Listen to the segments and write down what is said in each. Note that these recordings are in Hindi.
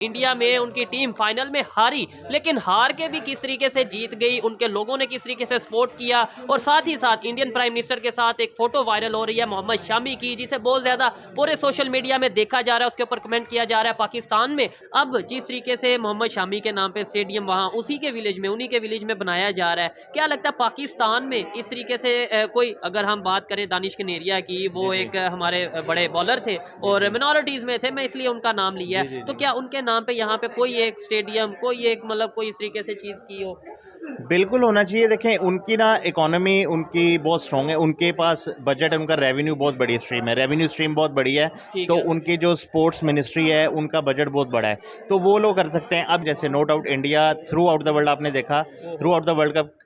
इंडिया में उनकी टीम फाइनल में हारी, लेकिन हार के भी किस तरीके से जीत गई, उनके लोगों ने किस तरीके से सपोर्ट किया। और साथ ही साथ इंडियन प्राइम मिनिस्टर के साथ एक फोटो वायरल हो रही है मोहम्मद शामी की, जिसे बहुत ज्यादा पूरे सोशल मीडिया में देखा जा रहा है, उसके ऊपर कमेंट किया जा रहा है। पाकिस्तान में अब जिस तरीके से मोहम्मद शामी के नाम पे स्टेडियम वहां उसी के विलेज में, उन्हीं के विलेज में बनाया जा रहा है, क्या लगता है पाकिस्तान में इस तरीके से कोई, अगर हम बात करें दानिश कनेरिया की, वो एक हमारे बड़े बॉलर थे और मिनॉरिटीज में थे, मैं इसलिए उनका नाम लिया है, तो क्या उनके नाम पे यहाँ पे कोई एक स्टेडियम, कोई एक मतलब कोई इस तरीके से चीज की हो? बिल्कुल होना चाहिए। देखें, उनकी ना इकोनॉमी उनकी बहुत स्ट्रॉन्ग है, उनके पास बजट है, उनका रेवेन्यू बहुत बड़ी स्ट्रीम है, रेवेन्यू स्ट्रीम बहुत बड़ी है। तो उनकी जो स्पोर्ट्स मिनिस्ट्री है उनका बजट बहुत बड़ा है, तो वो लोग कर सकते हैं। अब जैसे no doubt India throughout the world, आपने देखा throughout the world cup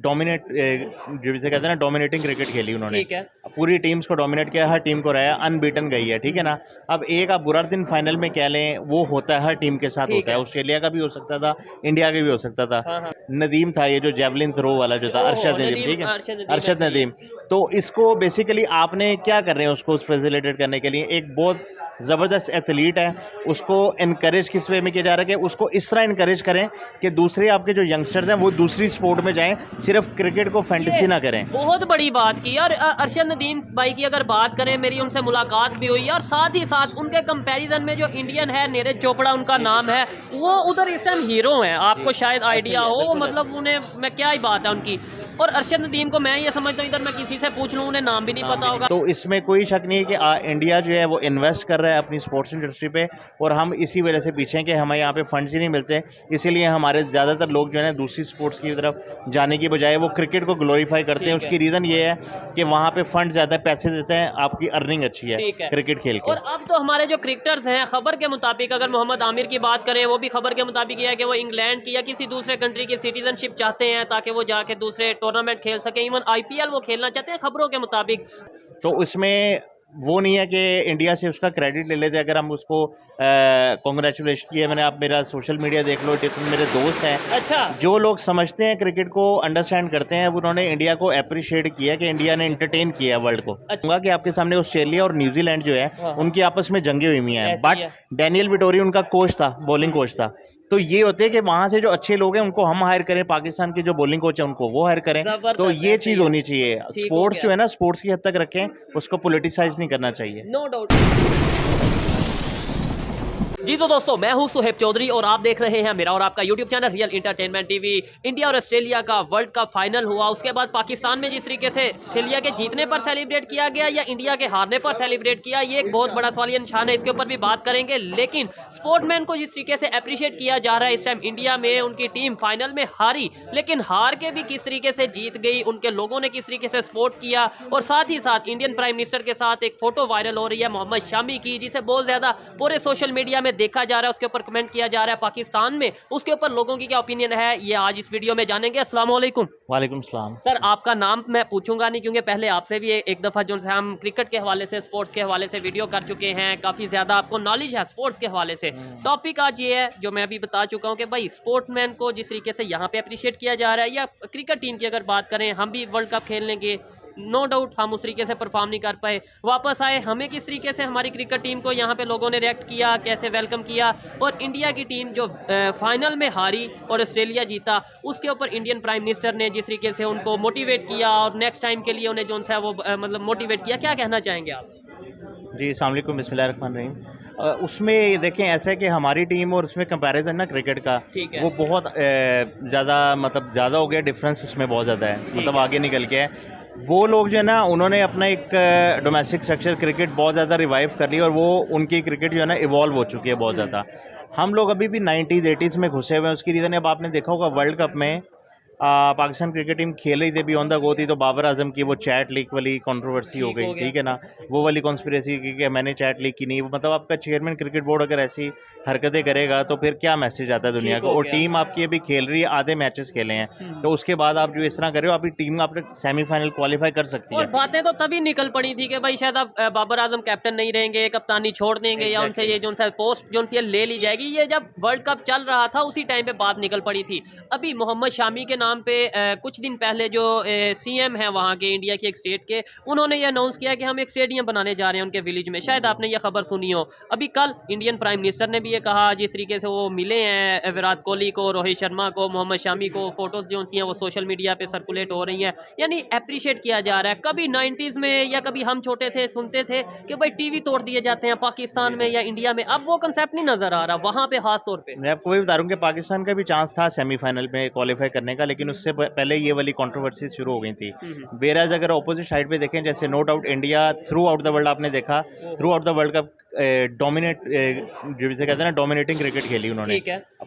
dominate, जिसे कहते हैं ना, डोमिनेटिंग क्रिकेट खेली उन्होंने, पूरी टीम्स को डोमिनेट किया, हर टीम को रहा, अनबीटन गई है, ठीक है ना। अब एक आप बुरा दिन फाइनल में कह लें, वो होता है, हर टीम के साथ होता है। ऑस्ट्रेलिया का भी हो सकता था, इंडिया का भी हो सकता था। नदीम था ये जो जेवलिन थ्रो वाला जो था, अरशद नदीम, ठीक है, अरशद नदीम। तो इसको बेसिकली आपने क्या कर रहे हैं उसको फैसिलिटेट करने के लिए, एक बहुत ज़बरदस्त एथलीट है, उसको इनकरेज किस वे में किया जा रहा है कि उसको इस तरह इनकरेज करें कि दूसरे आपके जो यंगस्टर्स हैं वो दूसरी स्पोर्ट में जाएं, सिर्फ क्रिकेट को फैंटेसी ना करें। बहुत बड़ी बात की। और अरशद नदीम भाई की अगर बात करें, मेरी उनसे मुलाकात भी हुई, और साथ ही साथ उनके कंपैरिजन में जो इंडियन है, नीरज चोपड़ा उनका नाम है, वो उधर इस टाइम हीरो है, आपको शायद आइडिया हो, मतलब उन्हें मैं क्या ही बात है उनकी। और अरशद नदीम को मैं ये समझता हूँ, इधर मैं किसी से पूछ लूँ उन्हें नाम भी नहीं पता होगा। तो इसमें कोई शक नहीं है कि इंडिया जो है वो इन्वेस्ट कर रहा है अपनी स्पोर्ट्स इंडस्ट्री पे, और हम इसी वजह से पीछे हैं कि हमें यहाँ पे फंड्स ही नहीं मिलते, इसीलिए हमारे ज़्यादातर लोग जो है ना दूसरी स्पोर्ट्स की तरफ जाने की बजाय वो क्रिकेट को ग्लोरीफाई करते हैं। उसकी रीज़न ये है कि वहाँ पे फंड ज़्यादा, पैसे देते हैं, आपकी अर्निंग अच्छी है क्रिकेट खेल के। और अब तो हमारे जो क्रिकेटर्स हैं, खबर के मुताबिक अगर मोहम्मद आमिर की बात करें, वो भी खबर के मुताबिक यह है कि वो इंग्लैंड की या किसी दूसरे कंट्री की सिटीजनशिप चाहते हैं ताकि वो जाके दूसरे टूर्नामेंट खेल सके, इवन आईपीएल वो खेलना चाहते हैं खबरों के मुताबिक। तो उसमें वो नहीं है कि इंडिया से उसका क्रेडिट ले लेते, अगर हम उसको कॉन्ग्रेचुलेशन किए, मैंने, आप मेरा सोशल मीडिया देख लो, जितने मेरे दोस्त हैं, अच्छा, जो लोग समझते हैं क्रिकेट को, अंडरस्टैंड करते हैं, उन्होंने इंडिया को अप्रिशिएट किया कि इंडिया ने एंटरटेन किया वर्ल्ड को। अच्छा। कि आपके सामने ऑस्ट्रेलिया और न्यूजीलैंड जो है उनकी आपस में जंगे हुई हैं, बट डैनियल विटोरी उनका कोच था, बॉलिंग कोच था। तो ये होते हैं कि वहां से जो अच्छे लोग हैं उनको हम हायर करें, पाकिस्तान के जो बॉलिंग कोच है उनको वो हायर करें। तो ये चीज होनी चाहिए। स्पोर्ट्स जो है ना, स्पोर्ट्स की हद तक रखें, उसको पॉलिटिसाइज नहीं करना चाहिए। No doubt. जी तो दोस्तों, मैं हूं सुहेब चौधरी और आप देख रहे हैं मेरा और आपका YouTube channel real entertainment TV. India और ऑस्ट्रेलिया का वर्ल्ड कप फाइनल हुआ, उसके बाद पाकिस्तान में जिस तरीके से ऑस्ट्रेलिया के जीतने पर सेलिब्रेट किया गया या इंडिया के हारने पर सेलिब्रेट किया, ये एक बहुत बड़ा सवालिया निशान है, इसके ऊपर भी बात करेंगे। लेकिन स्पोर्टमैन को जिस तरीके से अप्रिशिएट किया जा रहा है, इस टाइम इंडिया में उनकी टीम फाइनल में हारी, लेकिन हार के भी किस तरीके से जीत गई, उनके लोगों ने किस तरीके से सपोर्ट किया। और साथ ही साथ इंडियन प्राइम मिनिस्टर के साथ एक फोटो वायरल हो रही है मोहम्मद शामी की, जिसे बहुत ज्यादा पूरे सोशल मीडिया में देखा जा रहा है, उसके ऊपर कमेंट किया जा रहा है पाकिस्तान में, उसके ऊपर लोगों की क्या ओपिनियन है, ये आज इस वीडियो में जानेंगे। अस्सलाम वालेकुम। वालेकुम सलाम। सर, आपका नाम मैं पूछूंगा नहीं, क्योंकि पहले आपसे भी एक दफा जो हम क्रिकेट के हवाले से, स्पोर्ट्स के हवाले से वीडियो कर चुके हैं, काफी ज्यादा आपको नॉलेज है स्पोर्ट्स के हवाले से। टॉपिक आज ये है जो मैं अभी बता चुका हूं कि भाई स्पोर्ट्समैन को जिस तरीके से यहाँ पे अप्रिशिएट किया जा रहा है, या क्रिकेट टीम की अगर बात करें, हम भी वर्ल्ड कप खेलने के, नो डाउट हम उस तरीके से परफॉर्म नहीं कर पाए, वापस आए, हमें किस तरीके से हमारी क्रिकेट टीम को यहाँ पे लोगों ने रिएक्ट किया, कैसे वेलकम किया। और इंडिया की टीम जो फाइनल में हारी और ऑस्ट्रेलिया जीता, उसके ऊपर इंडियन प्राइम मिनिस्टर ने जिस तरीके से उनको मोटिवेट किया और नेक्स्ट टाइम के लिए उन्हें जो सा वो मतलब मोटिवेट किया, क्या कहना चाहेंगे आप? जी, अस्सलाम वालेकुम, बिस्मिल्लाहिर्रहमानिर्रहीम। उसमें देखें, ऐसा है कि हमारी टीम और उसमें कंपैरिजन ना क्रिकेट का, वो बहुत ज़्यादा, मतलब ज़्यादा हो गया, डिफरेंस उसमें बहुत ज़्यादा है, मतलब आगे निकल के है। वो लोग जो है ना, उन्होंने अपना एक डोमेस्टिक स्ट्रक्चर क्रिकेट बहुत ज़्यादा रिवाइव कर ली, और वो उनकी क्रिकेट जो है ना इवॉल्व हो चुकी है बहुत ज़्यादा। हम लोग अभी भी 90s 80s में घुसे हुए हैं। उसकी रीज़न अब आपने देखा होगा वर्ल्ड कप में पाकिस्तान क्रिकेट टीम खेल रही थी, बियॉन्ड द गो थी, तो बाबर आजम की वो चैट लीक वाली कंट्रोवर्सी हो गई, ठीक है ना, वो वाली कॉन्स्पिरेसी की कि मैंने चैट लीक की नहीं। मतलब आपका चेयरमैन क्रिकेट बोर्ड अगर ऐसी हरकतें करेगा तो फिर क्या मैसेज आता है दुनिया को। और टीम आपकी अभी खेल रही है, आधे मैचेस खेले हैं, तो उसके बाद आप जो इस तरह कर रहे हो, आपकी टीम आपने सेमीफाइनल क्वालिफाई कर सकती है। और बातें तो तभी निकल पड़ी थी कि भाई शायद अब बाबर आजम कैप्टन नहीं रहेंगे, कप्तानी छोड़ देंगे, या उनसे ये जो पोस्ट जो ले ली जाएगी। ये जब वर्ल्ड कप चल रहा था उसी टाइम पे बात निकल पड़ी थी। अभी मोहम्मद शामी के नाम पे कुछ दिन पहले जो सीएम है वहाँ के, इंडिया के एक स्टेट के, उन्होंने ये अनाउंस किया कि हम एक स्टेडियम बनाने जा रहे हैं उनके विलेज में। शायद आपने ये खबर सुनी हो। अभी कल इंडियन प्राइम मिनिस्टर ने भी ये कहा, जिस तरीके से वो मिले हैं विराट कोहली को, रोहित शर्मा को, मोहम्मद शामी को, फोटोज जो सी हैं वो सोशल मीडिया पे सर्कुलेट हो रही हैं, यानी अप्रिशिएट किया जा रहा है। कभी 90s में या कभी हम छोटे थे सुनते थे कि भाई टीवी तोड़ दिए जाते हैं पाकिस्तान में या इंडिया में, अब वो कंसेप्ट नहीं नजर आ रहा वहाँ पे खास तौर पे। मैं आपको वही बता रहा हूँ कि पाकिस्तान का भी चांस था सेमीफाइनल में क्वालिफाई करने का, लेकिन उससे पहले ये वाली कंट्रोवर्सी शुरू हो गई थी। वेराज अगर ऑपोजिट साइड पे देखें, जैसे no doubt India throughout the world, आपने देखा throughout the world cup dominate, जिसे कहते हैं ना, डोमिनेटिंग क्रिकेट खेली उन्होंने,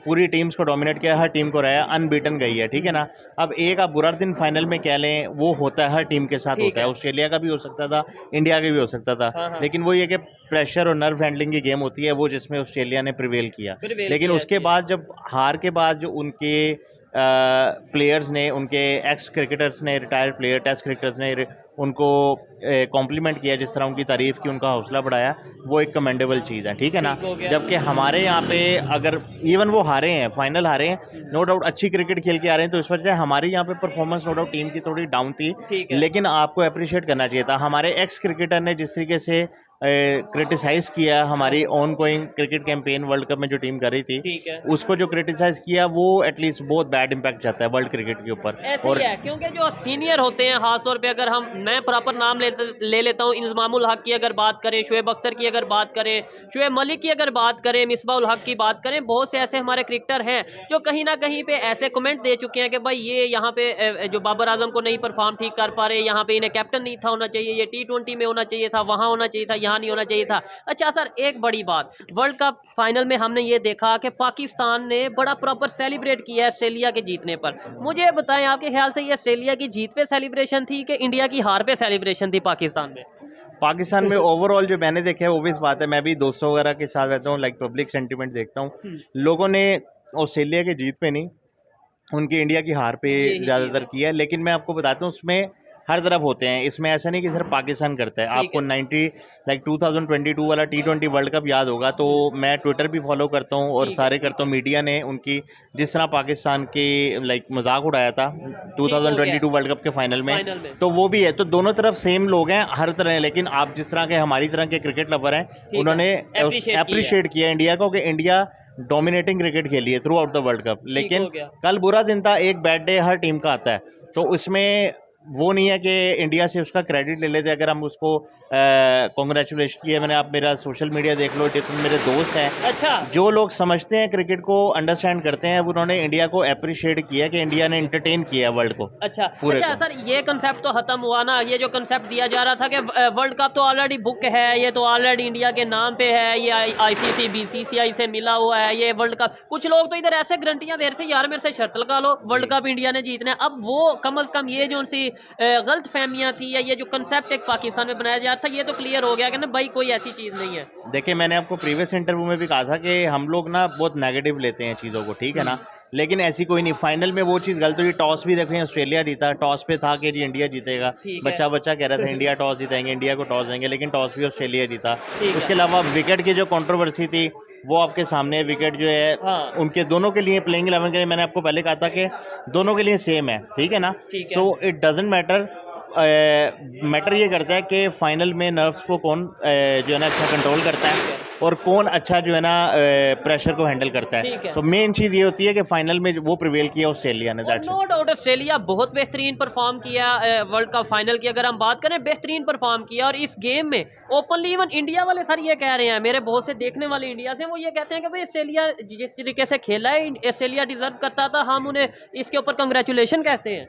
पूरी टीम्स को डोमिनेट किया, हर टीम को रहा, अनबीटन गई है, ठीक है ना। अब एक आप बुरा दिन फाइनल में कह लें, वो होता है, हर टीम के साथ होता है, ऑस्ट्रेलिया का भी हो सकता था, इंडिया का भी हो सकता था, लेकिन वो ये कि प्रेशर और नर्व हैंडलिंग की गेम होती है, वो जिसमें ऑस्ट्रेलिया ने प्रिवेल किया। लेकिन उसके बाद जब हार के बाद जो उनके प्लेयर्स ने, उनके एक्स क्रिकेटर्स ने, रिटायर्ड प्लेयर टेस्ट क्रिकेटर्स ने उनको कॉम्प्लीमेंट किया, जिस तरह उनकी तारीफ़ की, उनका हौसला बढ़ाया, वो एक कमेंडेबल चीज़ है, ठीक है ना। जबकि हमारे यहाँ पे अगर इवन वो हारे हैं, फाइनल हारे हैं, नो डाउट अच्छी क्रिकेट खेल के आ रहे हैं, तो इस वजह से हमारे यहाँ पे परफॉर्मेंस नो डाउट टीम की थोड़ी डाउन थी, लेकिन आपको अप्रिशिएट करना चाहिए था। हमारे एक्स क्रिकेटर ने जिस तरीके से क्रिटिसाइज किया हमारी on going cricket campaign world cup में जो टीम कर रही थी, उसको जो क्रिटिसाइज किया, वो एटलीस्ट बहुत बैड इम्पैक्ट जाता है वर्ल्ड क्रिकेट के ऊपर। और है, क्योंकि जो सीनियर होते हैं, खासतौर पे अगर मैं प्रॉपर नाम ले लेता हूँ, इंजमामुल हक की अगर बात करें, शुएब अख्तर की अगर बात करें, शुएब मलिक की अगर बात करें, मिसबाउल हक की बात करें, बहुत से ऐसे हमारे क्रिकेटर हैं जो कहीं ना कहीं पे ऐसे कमेंट दे चुके हैं कि भाई ये यहाँ पे जो बाबर आजम को नहीं परफॉर्म ठीक कर पा रहे, यहाँ पे इन्हें कैप्टन नहीं था होना चाहिए, ये T20 में होना चाहिए था, वहाँ होना चाहिए था, यहाँ नहीं होना चाहिए था। अच्छा सर, एक बड़ी बात, वर्ल्ड कप फाइनल में हमने ये देखा कि पाकिस्तान ने बड़ा प्रॉपर सेलिब्रेट किया है ऑस्ट्रेलिया के जीतने पर। मुझे बताएं, आपके ख्याल से ये ऑस्ट्रेलिया की जीत पे सेलिब्रेशन थी कि इंडिया की हार पे सेलिब्रेशन थी पाकिस्तान में? पाकिस्तान में ओवरऑल जो मैंने देखा है, ओबियस बात है, मैं भी दोस्तों वगैरह के साथ रहता हूँ, लाइक पब्लिक सेंटीमेंट देखता हूँ, लोगों ने ऑस्ट्रेलिया की जीत पे नहीं, उनकी इंडिया की हार पे ज़्यादातर किया है। लेकिन मैं आपको बताता हूँ, उसमें हर तरफ होते हैं, इसमें ऐसा नहीं कि सिर्फ पाकिस्तान करता है। आपको 2022 वाला T20 वर्ल्ड कप याद होगा, तो मैं ट्विटर भी फॉलो करता हूँ और सारे करता हूँ, मीडिया ने उनकी जिस तरह पाकिस्तान के मजाक उड़ाया था 2022 वर्ल्ड कप के फाइनल में, तो वो भी है। तो दोनों तरफ सेम लोग हैं हर तरह, लेकिन आप जिस तरह के हमारी तरह के क्रिकेट लवर हैं, उन्होंने अप्रिशिएट किया इंडिया को कि इंडिया डोमिनेटिंग क्रिकेट खेली है through out the world cup. लेकिन कल बुरा दिन था, एक बैड डे हर टीम का आता है, तो उसमें वो नहीं है कि इंडिया से उसका क्रेडिट ले लेते। अगर हम उसको कॉन्ग्रेचुलेशन किया, मैंने, आप मेरा सोशल मीडिया देख लो, जितने मेरे दोस्त हैं, अच्छा, जो लोग समझते हैं क्रिकेट को, अंडरस्टैंड करते हैं, उन्होंने इंडिया को अप्रिशिएट किया कि इंडिया ने एंटरटेन किया वर्ल्ड को। अच्छा सर, ये कंसेप्ट तो खत्म हुआ ना, ये जो कंसेप्ट दिया जा रहा था कि वर्ल्ड कप तो ऑलरेडी बुक है, ये तो ऑलरेडी इंडिया के नाम पे है, ये ICC BCCI से मिला हुआ है ये वर्ल्ड कप। कुछ लोग तो इधर ऐसे गारंटियां दे रहे थे, यार मेरे से शर्त लगा लो, वर्ल्ड कप इंडिया ने जीतना है। अब वो कम अज कम ये जो उनसी गलत फहमियां थी, या ये जो कंसेप्ट एक पाकिस्तान में बनाया जा रहा था, ये तो क्लियर हो गया कि ना भाई कोई ऐसी चीज़ नहीं है। देखिए, मैंने आपको प्रीवियस इंटरव्यू में भी कहा था कि हम लोग ना बहुत नेगेटिव लेते हैं चीज़ों को, ठीक है ना, लेकिन ऐसी कोई नहीं। फाइनल में वो चीज़ गलत हुई। टॉस भी देखें, ऑस्ट्रेलिया जीता, टॉस पे था कि जी इंडिया जीतेगा, बच्चा कह रहा था इंडिया टॉस जीतेंगे, इंडिया को टॉस देंगे, लेकिन टॉस भी ऑस्ट्रेलिया जीता। उसके अलावा विकेट की जो कंट्रोवर्सी थी, वो आपके सामने, विकेट जो है उनके दोनों के लिए, प्लेइंग 11 के लिए, मैंने आपको पहले कहा था कि दोनों के लिए सेम है, ठीक है ना। So it doesn't matter, matter ये करता है कि फाइनल में नर्व्स को कौन जो है ना अच्छा कंट्रोल करता है और कौन अच्छा जो है ना प्रेशर को हैंडल करता है। सो मेन चीज़ ये होती है कि फाइनल में वो प्रिवेल किया ऑस्ट्रेलिया ने। नो डाउट ऑस्ट्रेलिया बहुत बेहतरीन परफॉर्म किया वर्ल्ड कप फाइनल की अगर हम बात करें, बेहतरीन परफॉर्म किया। और इस गेम में ओपनली इवन इंडिया वाले सर ये कह रहे हैं, मेरे बहुत से देखने वाले इंडिया से, वो ये कहते हैं कि भाई ऑस्ट्रेलिया जिस तरीके से खेला है, ऑस्ट्रेलिया डिजर्व करता था, हम उन्हें इसके ऊपर कंग्रेचुलेशन कहते हैं।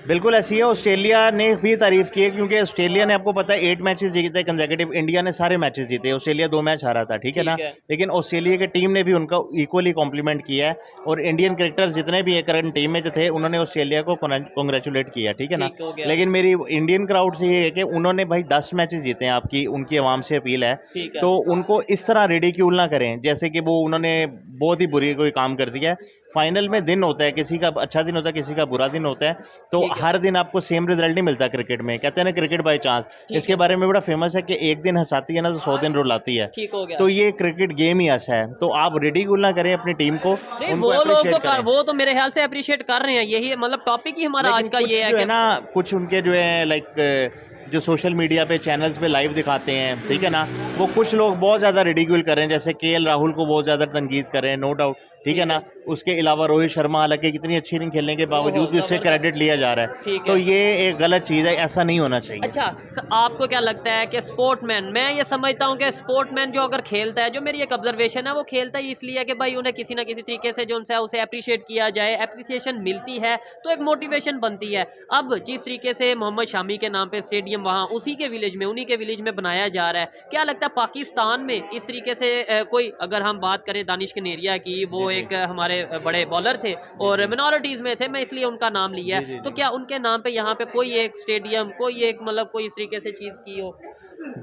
बिल्कुल ऐसी है। ऑस्ट्रेलिया ने भी तारीफ की है, क्योंकि ऑस्ट्रेलिया ने, आपको पता है, 8 मैचेस जीते कंसेक्यूटिव, इंडिया ने सारे मैचेस जीते, ऑस्ट्रेलिया 2 मैच हारा था, ठीक है ना। लेकिन ऑस्ट्रेलिया की टीम ने भी उनका इक्वली कॉम्प्लीमेंट किया है, और इंडियन क्रिकेटर्स जितने भी करंट टीम में जो थे, उन्होंने ऑस्ट्रेलिया को कॉन्ग्रेचुलेट किया, ठीक है ना। लेकिन मेरी इंडियन क्राउड से ये है कि उन्होंने भाई 10 मैचेस जीते हैं, आपकी उनकी आवाम से अपील है, तो उनको इस तरह रिडिक्यूल ना करें जैसे कि वो उन्होंने बहुत ही बुरी कोई काम कर दिया है। फाइनल में दिन होता है, किसी का अच्छा दिन होता है, किसी का बुरा दिन होता है, तो हर दिन आपको सेम रिजल्ट नहीं मिलता क्रिकेट में, कहते हैं ना क्रिकेट बाय चांस, इसके बारे में बड़ा फेमस है कि एक दिन हंसाती है ना तो 100 दिन रुलाती है। ठीक हो गया। तो ये क्रिकेट गेम ही ऐसा है, तो आप रिडिक्यूल ना करें अपनी टीम को, नहीं उनको वो लोग तो appreciate करें। वो तो मेरे ख्याल से अप्रिशिएट कर रहे हैं, यही मतलब टॉपिक ही हमारा आज लेकिन का कुछ ये है जो कि है ना, कुछ उनके जो है लाइक जो सोशल मीडिया पे चैनल्स पे लाइव दिखाते हैं, ठीक है ना, वो कुछ लोग बहुत ज़्यादा रिडिक्यूल कर रहे हैं, जैसे केएल राहुल को बहुत ज़्यादा तनकीद कर रहे हैं, नो डाउट, ठीक है ना। उसके अलावा रोहित शर्मा, हालांकि कितनी अच्छी इनिंग खेलने के बावजूद भी उससे क्रेडिट लिया जा रहा है, ठीक तो है। ये एक गलत चीज़ है, ऐसा नहीं होना चाहिए। अच्छा, तो आपको क्या लगता है कि स्पोर्टमैन, मैं ये समझता हूँ कि स्पोर्टमैन जो अगर खेलता है, जो मेरी एक ऑब्जर्वेशन है, वो खेलता है इसलिए कि भाई उन्हें किसी ना किसी तरीके से जो उनसे उसे अप्रिशिएट किया जाए, एप्रिसिएशन मिलती है तो एक मोटिवेशन बनती है। अब जिस तरीके से मोहम्मद शामी के नाम पे स्टेडियम वहाँ उसी के विलेज में, उन्हीं के विलेज में बनाया जा रहा है, क्या लगता है पाकिस्तान में इस तरीके से कोई, अगर हम बात करें दानिश कनेरिया की, वो एक हमारे बड़े बॉलर थे और मिनॉरिटीज़ में थे, मैं इसलिए उनका नाम लिया है, तो क्या उनके नाम पे यहाँ पे कोई एक स्टेडियम, कोई एक मतलब कोई इस तरीके से चीज़ की हो?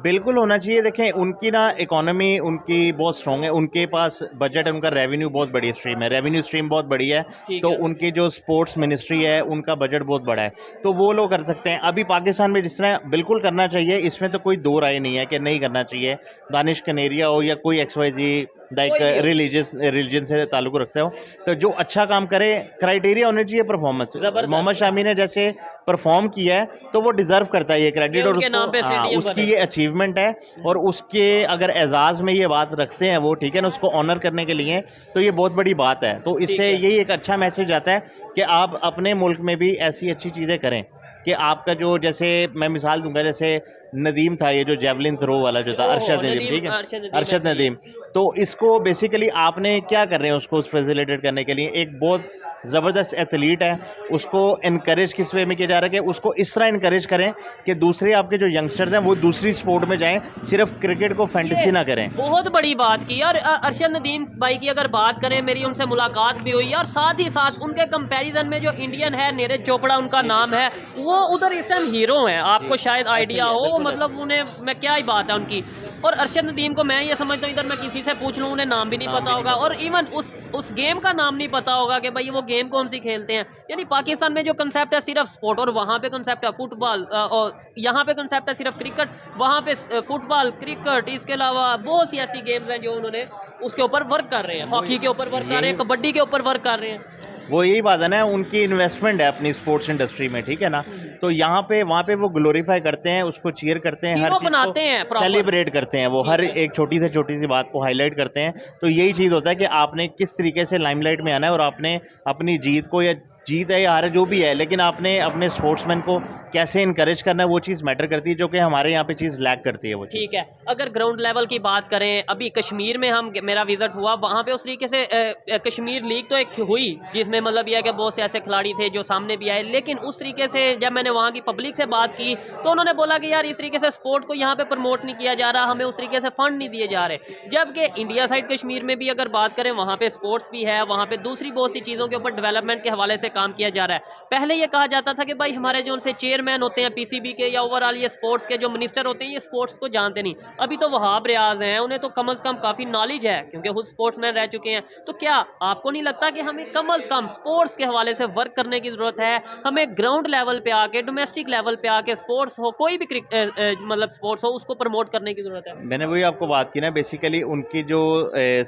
बिल्कुल होना चाहिए। देखें, उनकी ना इकोनॉमी उनकी बहुत स्ट्रॉन्ग है, उनके पास बजट है, उनका रेवेन्यू बहुत बड़ी स्ट्रीम है, रेवेन्यू स्ट्रीम बहुत बड़ी है, ठीक तो है। उनकी जो स्पोर्ट्स मिनिस्ट्री है उनका बजट बहुत बड़ा है, तो वो लोग कर सकते हैं। अभी पाकिस्तान में जिस तरह बिल्कुल करना चाहिए, इसमें तो कोई दो राय नहीं है कि नहीं करना चाहिए। दानिश कनेरिया हो या कोई XYZ लाइक कोई भी हो। रिलीजन से ताल्लुक रखते हो, तो जो अच्छा काम करे, क्राइटेरिया होने चाहिए परफॉर्मेंस। जबरदस्त। मोहम्मद शामी ने जैसे परफॉर्म किया है तो वो डिजर्व करता है ये क्रेडिट, ये और उनके नाम पे उसको स्टेडियम उसकी बने। ये अचीवमेंट है, और उसके अगर एजाज़ में ये बात रखते हैं वो, ठीक है ना, उसको ऑनर करने के लिए, तो ये बहुत बड़ी बात है। तो इससे है। यही एक अच्छा मैसेज आता है कि आप अपने मुल्क में भी ऐसी अच्छी चीज़ें करें कि आपका जो, जैसे मैं मिसाल दूंगा, जैसे नदीम था, ये जो जेवलिन थ्रो वाला जो था, ओहो, अरशद नदीम, नदीम, ठीक है, अरशद नदीम, अरशद ऐसे ही। नदीम, तो इसको बेसिकली आपने क्या कर रहे हैं, उसको फैसिलिटेट करने के लिए एक बहुत ज़बरदस्त एथलीट है, उसको इनकरेज किस वे में किया जा रहा है कि उसको इस तरह इनकरेज करें कि दूसरे आपके जो यंगस्टर्स हैं वो दूसरी स्पोर्ट में जाएं, सिर्फ क्रिकेट को फैंटेसी ना करें। बहुत बड़ी बात की। और अरशद नदीम भाई की अगर बात करें, मेरी उनसे मुलाकात भी हुई, और साथ ही साथ उनके कंपैरिजन में जो इंडियन है, नीरज चोपड़ा उनका नाम है, वो उधर इस टाइम हीरो हैं, आपको शायद आइडिया हो, मतलब उन्हें मैं क्या ही बात है उनकी। और अरशद नदीम को मैं ये समझता हूँ, इधर मैं किसी से पूछ लूँ उन्हें नाम भी नहीं पता होगा, और इवन उस गेम का नाम नहीं पता होगा कि भाई वो गेम कौन सी खेलते हैं। यानी पाकिस्तान में जो कंसेप्ट है सिर्फ स्पोर्ट, और वहाँ पे कंसेप्ट है फुटबॉल, और यहाँ पे कंसेप्ट है सिर्फ क्रिकेट, वहाँ पे फुटबॉल, क्रिकेट, इसके अलावा बहुत सी ऐसी गेम्स हैं जो उन्होंने उसके ऊपर वर्क कर रहे हैं, हॉकी के ऊपर वर्क कर रहे हैं, कबड्डी के ऊपर वर्क कर रहे हैं। वो यही बात है ना, उनकी इन्वेस्टमेंट है अपनी स्पोर्ट्स इंडस्ट्री में, ठीक है ना, तो यहाँ पे वहाँ पे वो ग्लोरीफाई करते हैं, उसको चीयर करते हैं, हर हीरो चीज़ बनाते हैं, को proper। सेलिब्रेट करते हैं, वो हर एक छोटी से छोटी सी बात को हाईलाइट करते हैं। तो यही चीज़ होता है कि आपने किस तरीके से लाइमलाइट में आना है, और आपने अपनी जीत को, या जीत है या हार है जो भी है, लेकिन आपने अपने स्पोर्ट्समैन को कैसे इनकरेज करना है, वो चीज़ मैटर करती है, जो कि हमारे यहाँ पे चीज़ लैक करती है वो चीज़। ठीक है। अगर ग्राउंड लेवल की बात करें, अभी कश्मीर में मेरा विजिट हुआ, वहाँ पे उस तरीके से कश्मीर लीग तो एक हुई जिसमें मतलब यह है कि बहुत से ऐसे खिलाड़ी थे जो सामने भी आए, लेकिन उस तरीके से जब मैंने वहाँ की पब्लिक से बात की तो उन्होंने बोला कि यार इस तरीके से स्पोर्ट को यहाँ पे प्रमोट नहीं किया जा रहा, हमें उस तरीके से फंड नहीं दिए जा रहे। जबकि इंडिया साइड कश्मीर में भी अगर बात करें, वहाँ पे स्पोर्ट्स भी है, वहाँ पे दूसरी बहुत सी चीज़ों के ऊपर डेवलपमेंट के हवाले से काम किया जा रहा है। पहले ये कहा जाता था कि भाई हमारे जो उनसे चेयरमैन होते हैं पीसीबी के, या ओवरऑल ये स्पोर्ट्स के जो मिनिस्टर होते हैं, ये स्पोर्ट्स को जानते नहीं। अभी तो वहाब रियाज हैं, उन्हें तो कम से कम काफ़ी नॉलेज है क्योंकि खुद स्पोर्ट्समैन रह चुके हैं। तो क्या आपको नहीं लगता कि हमें कम से कम स्पोर्ट्स के हवाले से वर्क करने की ज़रूरत है? हमें ग्राउंड लेवल पे आके, डोमेस्टिक लेवल पे आके स्पोर्ट्स हो, कोई भी मतलब स्पोर्ट्स हो, उसको प्रमोट करने की ज़रूरत है। मैंने वही आपको बात की ना, बेसिकली उनकी जो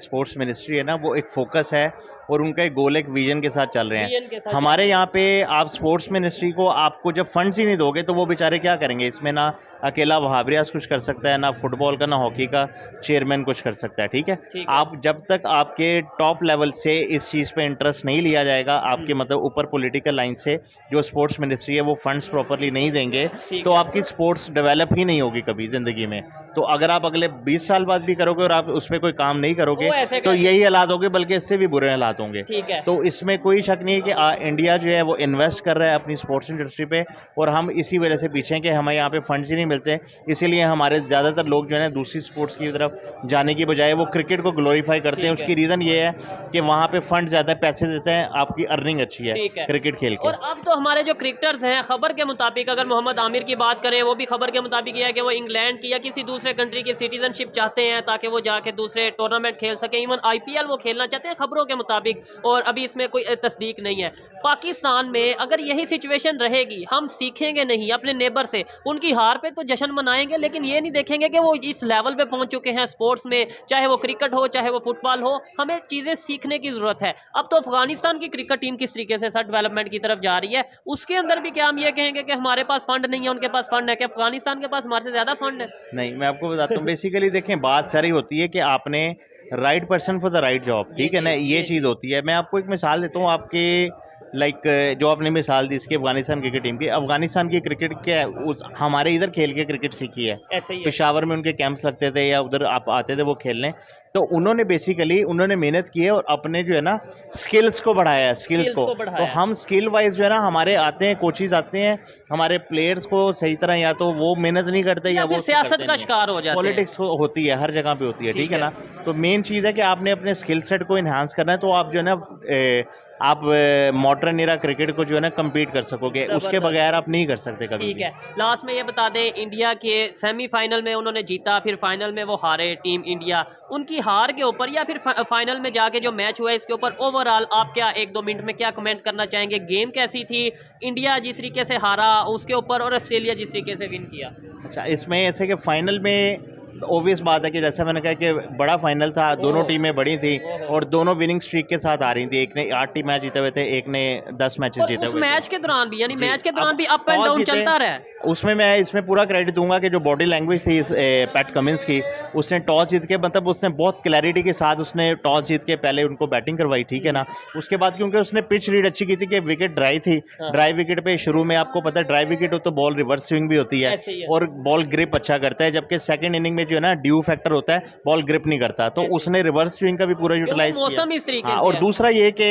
स्पोर्ट्स मिनिस्ट्री है ना, वो एक फोकस है, और उनका एक गोल, एक विजन के साथ चल रहे विजन के हैं। साथ हमारे यहाँ पे आप स्पोर्ट्स मिनिस्ट्री को, आपको जब फंड्स ही नहीं दोगे तो वो बेचारे क्या करेंगे? इसमें ना अकेला वहाब रियाज कुछ कर सकता है, ना फुटबॉल का, ना हॉकी का चेयरमैन कुछ कर सकता है, ठीक है? आप जब तक आपके टॉप लेवल से इस चीज़ पे इंटरेस्ट नहीं लिया जाएगा, आपके मतलब ऊपर पॉलिटिकल लाइन से जो स्पोर्ट्स मिनिस्ट्री है वो फंड्स प्रॉपरली नहीं देंगे, तो आपकी स्पोर्ट्स डेवलप ही नहीं होगी कभी ज़िंदगी में। तो अगर आप अगले 20 साल बाद भी करोगे और आप उस पर कोई काम नहीं करोगे, तो यही हालात होंगे, बल्कि इससे भी बुरे हालात होंगे। ठीक है। तो इसमें कोई शक नहीं है कि इंडिया जो है वो इन्वेस्ट कर रहा है अपनी स्पोर्ट्स इंडस्ट्री पे, और हम इसी वजह से पीछे हैं कि हमें यहाँ पे फंड्स ही नहीं मिलते। इसीलिए हमारे ज़्यादातर लोग जो है ना दूसरी स्पोर्ट्स की तरफ जाने की बजाय वो क्रिकेट को ग्लोरीफाई करते हैं। उसकी रीज़न ये है कि वहाँ पे फंड ज़्यादा पैसे देते हैं, आपकी अर्निंग अच्छी है क्रिकेट खेल के। और अब तो हमारे जो क्रिकेटर्स हैं, खबर के मुताबिक अगर मोहम्मद आमिर की बात करें, वो भी खबर के मुताबिक यह है कि वो इंग्लैंड की या किसी दूसरे कंट्री की सिटीजनशिप चाहते हैं ताकि वो जाके दूसरे टूर्नामेंट खेल सकें। इवन IPL वो खेलना चाहते हैं खबरों के मुताबिक, और अभी इसमें कोई तस्दीक नहीं है। पाकिस्तान में अगर यही सिचुएशन रहेगी, हम सीखेंगे नहीं अपने नेबर से, उनकी हार पे तो जश्न मनाएंगे लेकिन ये नहीं देखेंगे कि वो इस लेवल पे पहुंच चुके हैं स्पोर्ट्स में, चाहे वो क्रिकेट हो चाहे वो फुटबॉल हो। हमें चीज़ें सीखने की ज़रूरत है। अब तो अफगानिस्तान की क्रिकेट टीम किस तरीके से सर डेवलपमेंट की तरफ जा रही है, उसके अंदर भी क्या हम ये कहेंगे कि हमारे पास फंड नहीं है, उनके पास फंड है? कि अफगानिस्तान के पास हमारे से ज़्यादा फंड है? नहीं, मैं आपको बताता हूँ। बेसिकली देखें, बात सारी होती है कि आपने right person for the right job, ठीक है ना, ये चीज़ होती है। मैं आपको एक मिसाल देता हूँ आपके लाइक जो आपने मिसाल दी इसकी अफगानिस्तान क्रिकेट टीम की। अफगानिस्तान की क्रिकेट क्या है, उस हमारे इधर खेल के क्रिकेट सीखी है। ऐसे ही है। पेशावर में उनके कैंप्स लगते थे या उधर आप आते थे वो खेलने, तो उन्होंने बेसिकली उन्होंने मेहनत की है और अपने जो है ना स्किल्स को बढ़ाया है, स्किल्स को बढ़ाया तो है। हम स्किल वाइज जो है ना हमारे आते हैं, कोचेज आते हैं, हमारे प्लेयर्स को सही तरह या तो वो मेहनत नहीं करते या फिर वो सियासत का शिकार हो जाते हैं। पॉलिटिक्स होती है, हर जगह पे होती है, ठीक है ना। तो मेन चीज़ है कि आपने अपने स्किल सेट को इन्हांस करना है, तो आप जो है ना आप मॉडर्न एरा क्रिकेट को जो है ना कम्पीट कर सकोगे, उसके बगैर आप नहीं कर सकते कभी ठीक भी। है। लास्ट में ये बता दें, इंडिया के सेमीफाइनल में उन्होंने जीता, फिर फाइनल में वो हारे टीम इंडिया, उनकी हार के ऊपर या फिर फाइनल में जाके जो मैच हुआ है इसके ऊपर ओवरऑल आप क्या 1-2 मिनट में क्या कमेंट करना चाहेंगे? गेम कैसी थी, इंडिया जिस तरीके से हारा उसके ऊपर, और ऑस्ट्रेलिया जिस तरीके से विन किया? अच्छा, इसमें ऐसे कि फाइनल में ऑब्वियस बात है कि जैसा मैंने कहा कि बड़ा फाइनल था, दोनों टीमें बड़ी थी और दोनों विनिंग स्ट्रीक के साथ आ रही थी। एक ने 8 मैच जीते हुए थे, एक ने 10 मैचेस जीते हुए थे। मैच के दौरान भी, यानी मैच के दौरान भी अप एंड डाउन चलता रहा। उसमें मैं इसमें पूरा क्रेडिट दूंगा कि जो बॉडी लैंग्वेज थी पैट कमिंस की, उसने टॉस जीत के, मतलब उसने बहुत क्लैरिटी के साथ उसने टॉस जीत के पहले उनको बैटिंग करवाई, ठीक है ना। उसके बाद क्योंकि उसने पिच रीड अच्छी की थी कि विकेट ड्राई थी, ड्राई विकेट पे शुरू में आपको पता है ड्राई विकेट हो तो बॉल रिवर्स स्विंग भी होती है और बॉल ग्रिप अच्छा करता है, जबकि सेकंड इनिंग में जो है ना ड्यू फैक्टर होता है, बॉल ग्रिप नहीं करता, तो उसने रिवर्स स्विंग का भी पूरा यूटिलाइज किया। और दूसरा ये कि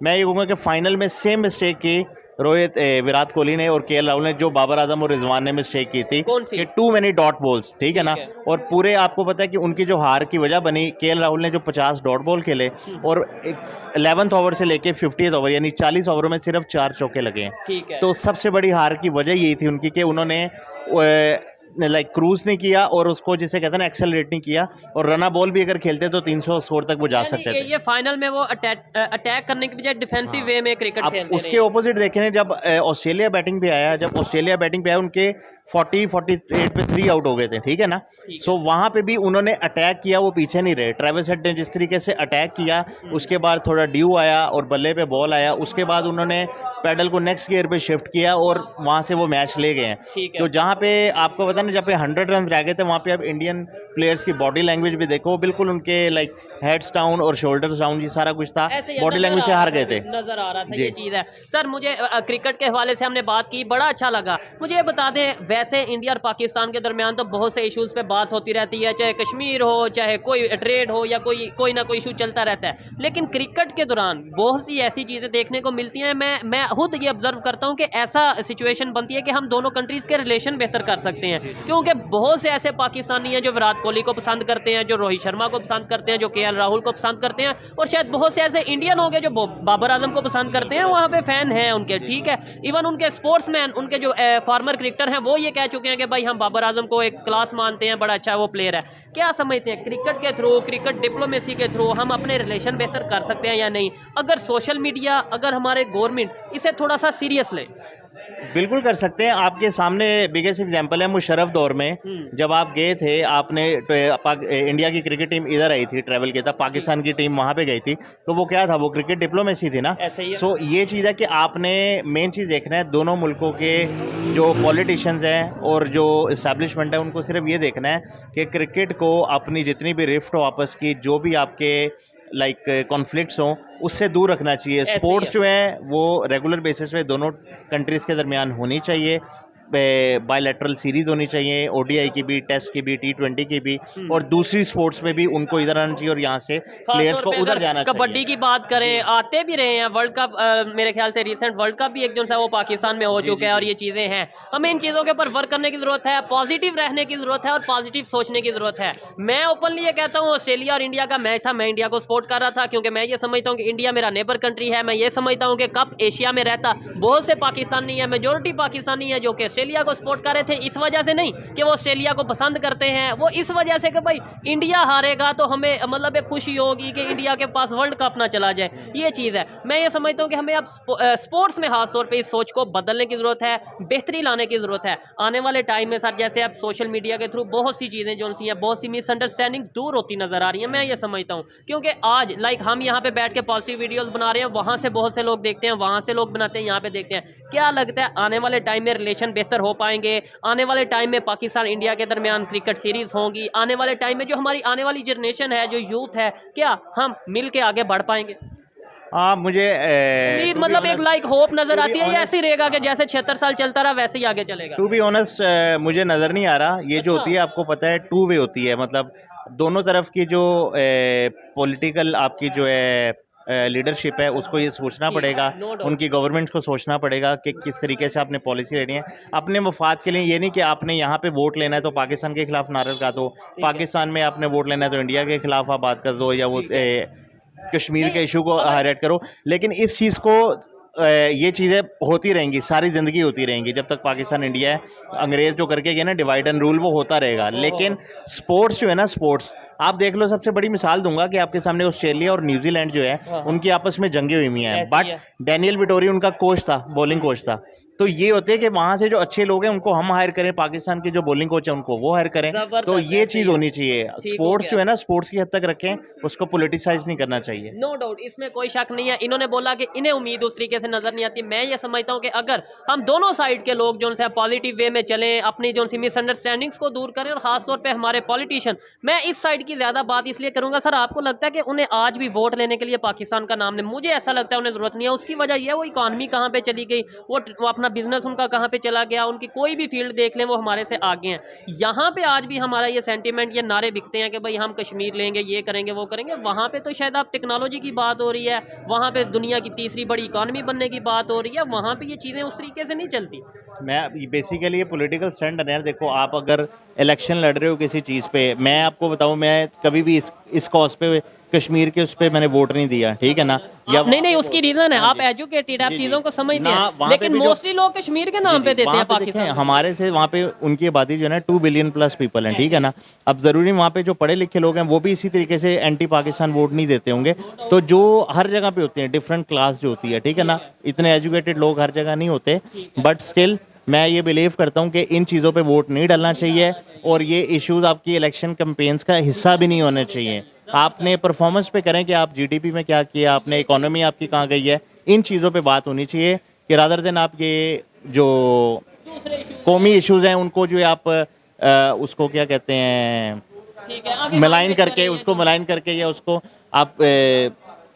मैं ये कहूँगा कि फाइनल में सेम मिस्टेक की विराट कोहली ने और केएल राहुल ने जो बाबर आजम और रिजवान ने मिस्टेक की थी कि टू मेनी डॉट बॉल्स, ठीक है ना। और पूरे आपको पता है कि उनकी जो हार की वजह बनी, केएल राहुल ने जो 50 डॉट बॉल खेले और 11th ओवर से लेके 50th ओवर यानी 40 ओवरों में सिर्फ 4 चौके लगे हैं। तो सबसे बड़ी हार की वजह यही थी उनकी कि उन्होंने लाइक क्रूज नहीं किया और उसको जिसे कहते हैं ना एक्सेलरेट नहीं किया, और रना बॉल भी अगर खेलते तो 300 स्कोर तक वो जा सकते थे। ये फाइनल में वो अटैक करने के बजाय डिफेंसिव वे में क्रिकेट खेलते उसके ऑपोजिट देखें, जब ऑस्ट्रेलिया बैटिंग पे आया, उनके 40-48 पे 3 आउट हो गए थे, ठीक है ना। सो वहाँ पे भी उन्होंने अटैक किया, वो पीछे नहीं रहे। ट्रेविस हेड ने जिस तरीके से अटैक किया, उसके बाद थोड़ा ड्यू आया और बल्ले पे बॉल आया, उसके बाद उन्होंने पैडल को नेक्स्ट गियर पे शिफ्ट किया और वहाँ से वो मैच ले गए हैं। तो जहाँ पे आपको पता नहीं, जब पे 100 रन रह गए थे, वहाँ पे आप इंडियन प्लेयर्स की बॉडी लैंग्वेज भी देखो, बिल्कुल उनके लाइक हेड्स डाउन और शोल्डर्स डाउन, जी सारा कुछ था, बॉडी लैंग्वेज से हार गए थे, नजर आ रहा था ये चीज़ है। सर मुझे क्रिकेट के हवाले से हमने बात की, बड़ा अच्छा लगा। मुझे ये बता दें, वैसे इंडिया और पाकिस्तान के दरमियान तो बहुत से इश्यूज़ पे बात होती रहती है, चाहे कश्मीर हो, चाहे कोई ट्रेड हो, या कोई ना कोई इशू चलता रहता है, लेकिन क्रिकेट के दौरान बहुत सी ऐसी चीज़ें देखने को मिलती हैं। मैं खुद ये ऑब्जर्व करता हूँ कि ऐसा सिचुएशन बनती है कि हम दोनों कंट्रीज़ के रिलेशन बेहतर कर सकते हैं, क्योंकि बहुत से ऐसे पाकिस्तानी हैं जो विराट कोहली को पसंद करते हैं, जो रोहित शर्मा को पसंद करते हैं, जो केएल राहुल को पसंद करते हैं, और शायद बहुत से ऐसे इंडियन हो गए जो बाबर आजम को पसंद करते हैं, वहाँ पे फैन हैं उनके, ठीक है। इवन उनके स्पोर्ट्समैन, उनके जो फॉर्मर क्रिकेटर हैं, वो ये कह चुके हैं कि भाई हम बाबर आजम को एक क्लास मानते हैं, बड़ा अच्छा वो प्लेयर है। क्या समझते हैं, क्रिकेट के थ्रू, क्रिकेट डिप्लोमेसी के थ्रू हम अपने रिलेशन बेहतर कर सकते हैं या नहीं, अगर सोशल मीडिया, अगर हमारे गवर्नमेंट इसे थोड़ा सा सीरियस ले? बिल्कुल कर सकते हैं। आपके सामने बिगेस्ट एग्जांपल है मुशर्रफ दौर में, जब आप गए थे, आपने इंडिया की क्रिकेट टीम इधर आई थी, ट्रैवल किया था, पाकिस्तान की टीम वहाँ पे गई थी, तो वो क्या था, वो क्रिकेट डिप्लोमेसी थी ना। सो ये चीज़ है कि आपने मेन चीज़ देखना है, दोनों मुल्कों के जो पॉलिटिशियंस हैं और जो इस्टेब्लिशमेंट है, उनको सिर्फ ये देखना है कि क्रिकेट को अपनी जितनी भी रिफ्ट हो आपस की, जो भी आपके लाइक कॉन्फ्लिक्ट्स हों, उससे दूर रखना चाहिए। स्पोर्ट्स जो है वो रेगुलर बेसिस पे दोनों कंट्रीज़ के दरमियान होनी चाहिए, बायलैटरल सीरीज होनी चाहिए, ओडीआई की भी, टेस्ट की भी, T20 की भी, और दूसरी स्पोर्ट्स में भी उनको इधर आना चाहिए और यहाँ से प्लेयर्स को उधर जाना चाहिए। कबड्डी की बात करें, आते भी रहे हैं वर्ल्ड कप, मेरे ख्याल से रिसेंट वर्ल्ड कप भी एक जो है वो पाकिस्तान में हो चुका है, और ये चीज़ें हैं, हमें इन चीज़ों के ऊपर वर्क करने की ज़रूरत है, पॉजिटिव रहने की ज़रूरत है और पॉजिटिव सोचने की ज़रूरत है। मैं ओपनली ये कहता हूँ, ऑस्ट्रेलिया और इंडिया का मैच था, मैं इंडिया को सपोर्ट कर रहा था, क्योंकि मैं ये समझता हूँ कि इंडिया मेरा नेबर कंट्री है। मैं ये समझता हूँ कि कप एशिया में रहता, बहुत से पाकिस्तानी है, मेजोरिटी पाकिस्तानी है जो कि ऑस्ट्रेलिया को सपोर्ट कर रहे थे इस वजह से नहीं कि वो ऑस्ट्रेलिया को पसंद करते हैं, वो इस वजह से कि भाई इंडिया हारेगा तो हमें मतलब एक खुशी होगी कि इंडिया के पास वर्ल्ड कप ना चला जाए, ये चीज़ है। मैं ये समझता हूँ कि हमें अब स्पोर्ट्स में खास तौर पे इस सोच को बदलने की ज़रूरत है, बेहतरी लाने की ज़रूरत है। आने वाले टाइम में सर जैसे अब सोशल मीडिया के थ्रू बहुत सी चीज़ें जो सी हैं, बहुत सी मिसअंडरस्टैंडिंग दूर होती नज़र आ रही हैं, मैं ये समझता हूँ। क्योंकि आज लाइक हम यहाँ पे बैठ के पॉजिटिव वीडियोस बना रहे हैं, वहाँ से बहुत से लोग देखते हैं, वहाँ से लोग बनाते हैं, यहाँ पे देखते हैं। क्या लगता है आने वाले टाइम में रिलेशन बेहतर हो पाएंगे? आने वाले टाइम में पाकिस्तान इंडिया के दरमियान क्रिकेट सीरीज होंगी? आने वाले टाइम में जो हमारी आने वाली जनरेशन है, जो यूथ है, क्या हम मिल के आगे बढ़ पाएंगे? हाँ, मुझे उम्मीद मतलब एक लाइक होप नजर आती है, या ऐसे ही रहेगा कि जैसे 76 साल चलता रहा वैसे ही आगे चलेगा? टू बी ऑनेस्ट मुझे नज़र नहीं आ रहा। ये जो होती है आपको पता है टू वे होती है, मतलब दोनों तरफ की जो पॉलिटिकल आपकी जो है लीडरशिप है उसको ये सोचना पड़ेगा, उनकी गवर्नमेंट को सोचना पड़ेगा कि किस तरीके से आपने पॉलिसी लेनी है अपने मफाद के लिए। ये नहीं कि आपने यहाँ पे वोट लेना है तो पाकिस्तान के खिलाफ नारे लगा दो, पाकिस्तान में आपने वोट लेना है तो इंडिया के खिलाफ आप बात कर दो, या वो कश्मीर के इशू को हाईलाइट करो। लेकिन इस चीज़ को ये चीज़ें होती रहेंगी, सारी ज़िंदगी होती रहेंगी जब तक पाकिस्तान इंडिया है। अंग्रेज़ जो करके गए ना डिवाइड एंड रूल, वो होता रहेगा। लेकिन स्पोर्ट्स जो है ना, स्पोर्ट्स आप देख लो, सबसे बड़ी मिसाल दूंगा कि आपके सामने ऑस्ट्रेलिया और न्यूजीलैंड जो है उनकी आपस में जंगे हुई हैं, बट डैनियल विटोरी उनका कोच था, बॉलिंग कोच था। तो ये होते हैं कि वहाँ से जो अच्छे लोग हैं उनको हम हायर करें, पाकिस्तान के जो बॉलिंग कोच है उनको वो हायर करें। तो ये चीज़ होनी चाहिए। स्पोर्ट्स जो है ना, स्पोर्ट्स की हद तक रखें, उसको पोलिटिसाइज नहीं करना चाहिए। नो डाउट, इसमें कोई शक नहीं है। इन्होंने बोला कि इन्हें उम्मीद उस तरीके से नजर नहीं आती। मैं ये समझता हूँ कि अगर हम दोनों साइड के लोग जो है पॉजिटिव वे में चलें, अपनी जो सी मिसअंडरस्टैंडिंग्स को दूर करें, और खासतौर पर हमारे पॉलिटिशियन, मैं इस साइड की ज़्यादा बात इसलिए करूँगा। सर आपको लगता है कि उन्हें आज भी वोट लेने के लिए पाकिस्तान का नाम लें? मुझे ऐसा लगता है उन्हें ज़रूरत नहीं है। उसकी वजह यह है वो इकॉनमी कहाँ पर चली गई, वो अपना बिजनेस उनका कहाँ पे चला गया, उनकी कोई भी फील्ड देख लें वो हमारे से आगे हैं। यहाँ पे आज भी हमारा ये सेंटीमेंट, ये नारे बिकते हैं कि भाई हम कश्मीर लेंगे, ये करेंगे, वो करेंगे। वहाँ पे तो शायद आप टेक्नोलॉजी की बात हो रही है, वहाँ पे दुनिया की तीसरी बड़ी इकॉनमी बनने की बात हो रही है, वहाँ पे ये चीज़ें उस तरीके से नहीं चलती। मैं बेसिकली ये पॉलिटिकल स्टैंड है। देखो, आप अगर इलेक्शन लड़ रहे हो किसी चीज़ पे, मैं आपको बताऊं, मैं कभी भी इस कॉज पे कश्मीर के उस पे मैंने वोट नहीं दिया, ठीक है ना? या नहीं, उसकी रीजन है आप एजुकेटेड, आप चीजों को समझते हैं, लेकिन मोस्टली लोग कश्मीर के नाम पे देते हैं पाकिस्तान। हमारे से वहाँ पे उनकी आबादी जो है ना 2 बिलियन प्लस पीपल हैं, ठीक है ना? अब जरूरी वहाँ पे जो पढ़े लिखे लोग हैं वो भी इसी तरीके से एंटी पाकिस्तान वोट नहीं देते होंगे। तो जो हर जगह पे होते हैं डिफरेंट क्लास जो होती है, ठीक है ना, इतने एजुकेटेड लोग हर जगह नहीं होते, बट स्टिल मैं ये बिलीव करता हूँ कि इन चीज़ों पे वोट नहीं डालना चाहिए, और ये इश्यूज आपकी इलेक्शन कैंपेन्स का हिस्सा भी नहीं होने चाहिए। आपने परफॉर्मेंस पे करें कि आप जीडीपी में क्या किया, आपने इकोनॉमी आपकी कहाँ गई है, इन चीज़ों पे बात होनी चाहिए कि रादर देन आप ये जो कौमी इश्यूज हैं उनको जो है आप उसको क्या कहते हैं मलाइन करके, उसको मलाइन करके, या उसको आप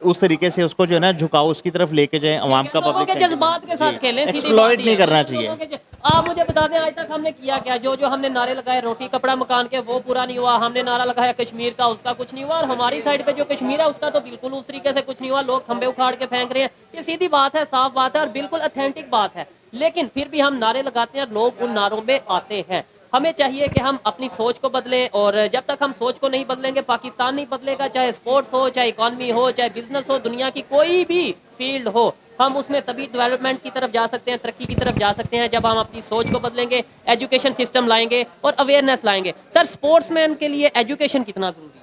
उस तरीके से उसको जो है ना झुकाओ, उसकी तरफ लेके जाएं, आवाम का पब्लिक के जज्बात के साथ खेलें, एक्सप्लॉइट नहीं करना चाहिए। आप मुझे बता दें आज तक हमने किया क्या? जो हमने नारे लगाए रोटी कपड़ा मकान के, वो पूरा नहीं हुआ। हमने नारा लगाया कश्मीर का, उसका कुछ नहीं हुआ। और हमारी साइड पे जो कश्मीर है उसका तो बिल्कुल उस तरीके से कुछ नहीं हुआ। लोग खंबे उखाड़ के फेंक रहे हैं। ये सीधी बात है, साफ बात है और बिल्कुल ऑथेंटिक बात है। लेकिन फिर भी हम नारे लगाते हैं, लोग उन नारों में आते हैं। हमें चाहिए कि हम अपनी सोच को बदलें, और जब तक हम सोच को नहीं बदलेंगे पाकिस्तान नहीं बदलेगा। चाहे स्पोर्ट्स हो, चाहे इकॉनमी हो, चाहे बिजनेस हो, दुनिया की कोई भी फील्ड हो, हम उसमें तभी डेवलपमेंट की तरफ जा सकते हैं, तरक्की की तरफ जा सकते हैं जब हम अपनी सोच को बदलेंगे, एजुकेशन सिस्टम लाएंगे और अवेयरनेस लाएंगे। सर स्पोर्ट्समैन के लिए एजुकेशन कितना ज़रूरी है?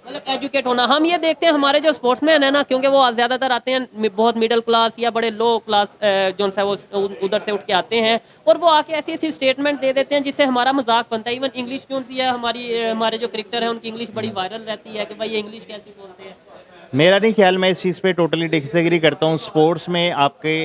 मतलब एजुकेट होना। हम ये देखते हैं हमारे जो स्पोर्ट्समैन है ना, क्योंकि वो ज़्यादातर आते हैं बहुत मिडिल क्लास या बड़े लो क्लास जो है वो उधर से उठ के आते हैं, और वो आके ऐसी ऐसी स्टेटमेंट दे देते हैं जिससे हमारा मजाक बनता है। इवन इंग्लिश जो सी है हमारे जो क्रिकेटर हैं उनकी इंग्लिश बड़ी वायरल रहती है कि भाई ये इंग्लिश कैसी बोलते हैं। मेरा नहीं ख्याल, मैं इस चीज़ पे टोटली डिसएग्री करता हूँ। स्पोर्ट्स में आपके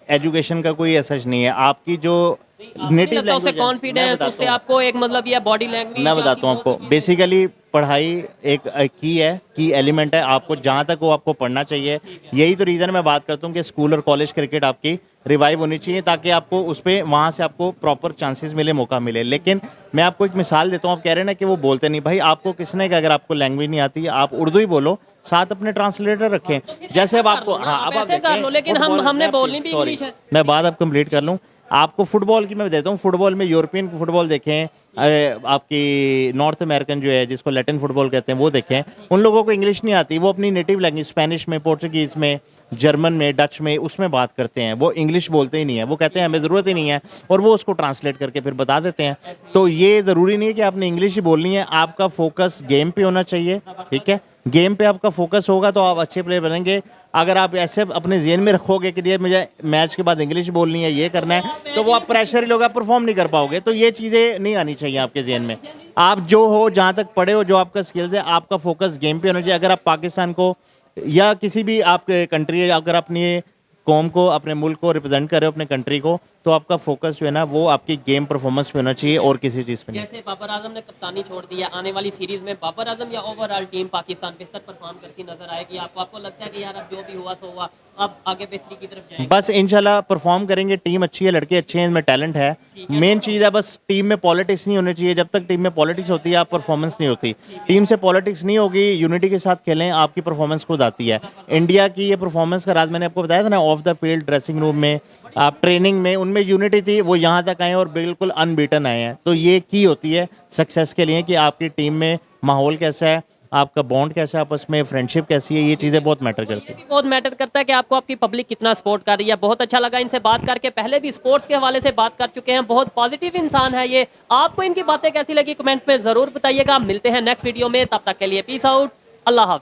एजुकेशन का कोई असर नहीं है। आपकी जो नेटिव लैंग्वेज, कॉन्फिडेंस उससे आपको एक मतलब ये बॉडी लैंग्वेज, मैं बताता हूँ आपको, बेसिकली पढ़ाई एक की है, की एलिमेंट है। आपको जहाँ तक वो आपको पढ़ना चाहिए। यही तो रीज़न मैं बात करता हूँ कि स्कूल और कॉलेज क्रिकेट आपकी रिवाइव होनी चाहिए, ताकि आपको उस पर वहाँ से आपको प्रॉपर चांसेस मिले, मौका मिले। लेकिन मैं आपको एक मिसाल देता हूँ। आप कह रहे हैं ना कि वो बोलते नहीं, भाई आपको किसने कि अगर आपको लैंग्वेज नहीं आती है आप उर्दू ही बोलो, साथ अपने ट्रांसलेटर रखें। जैसे अब आपको, हाँ अब आप लेकिन हमने बोलनी भी इंग्लिश है। मैं बात अब कंप्लीट कर लूँ। आपको फुटबॉल की मैं देता हूँ, फुटबॉल में यूरोपियन फुटबॉल देखें, आपकी नॉर्थ अमेरिकन जो है जिसको लैटिन फुटबॉल कहते हैं वो देखें, उन लोगों को इंग्लिश नहीं आती, वो अपनी नेटिव लैंग्वेज स्पेनिश में, पोर्चुगीज़ में, जर्मन में, डच में, उसमें बात करते हैं, वो इंग्लिश बोलते ही नहीं है, वो कहते हैं हमें ज़रूरत ही नहीं है, और वो उसको ट्रांसलेट करके फिर बता देते हैं। तो ये ज़रूरी नहीं है कि आपने इंग्लिश ही बोलनी है, आपका फोकस गेम पे होना चाहिए, ठीक है। गेम पे आपका फोकस होगा तो आप अच्छे प्लेयर बनेंगे। अगर आप ऐसे अपने जेन में रखोगे कि ये मुझे मैच के बाद इंग्लिश बोलनी है, ये करना है, तो वो आप प्रेशर ही लोग, आप परफॉर्म नहीं कर पाओगे। तो ये चीज़ें नहीं आनी चाहिए आपके जेन में। आप जो हो, जहाँ तक पढ़े हो, जो आपका स्किल्स है, आपका फोकस गेम पे होना चाहिए। अगर आप पाकिस्तान को या किसी भी आपके कंट्री, अगर अपनी कौम को, अपने मुल्क को रिप्रेजेंट कर रहे हो, अपने कंट्री को, तो आपका फोकस जो है ना वो आपकी गेम परफॉर्मेंस पे होना चाहिए और किसी चीज़ पे नहीं। जैसे बाबर आजम ने कप्तानी छोड़ दी है, आने वाली सीरीज में बाबर आजम या ओवरऑल टीम पाकिस्तान बेहतर परफॉर्म करती नजर आएगी आपको लगता है कि यार अब जो भी हुआ सो हुआ, अब आगे बेहतरी की तरफ जाएंगे? बस इंशाल्लाह परफॉर्म करेंगे, टीम अच्छी है, लड़के अच्छे हैं, इनमें टैलेंट है। मेन चीज़ है बस टीम में पॉलिटिक्स नहीं होनी चाहिए। जब तक टीम में पॉलिटिक्स होती है, आप परफॉर्मेंस नहीं होती। टीम से पॉलिटिक्स नहीं होगी, यूनिटी के साथ खेलें, आपकी परफॉर्मेंस खुद आती है। इंडिया की ये परफॉर्मेंस का राज मैंने आपको बताया था ना, of the field, dressing room में, आप ट्रेनिंग में, उनमें यूनिटी थी, वो यहाँ तक आए और बिल्कुल अनबीटन आए हैं। तो ये की होती है सक्सेस के लिए कि आपकी टीम में माहौल कैसा है, आपका बॉन्ड कैसा है, आपस में फ्रेंडशिप कैसी है, ये चीज़ें बहुत मैटर करती है। बहुत मैटर करता है कि आपको आपकी पब्लिक कितना सपोर्ट कर रही है। बहुत अच्छा लगा इनसे बात करके, पहले भी स्पोर्ट्स के हवाले से बात कर चुके हैं, बहुत पॉजिटिव इंसान है ये। आपको इनकी बातें कैसी लगी कमेंट में ज़रूर बताइएगा। मिलते हैं नेक्स्ट वीडियो में, तब तक के लिए पीस आउट, अल्लाह हाफ़िज़।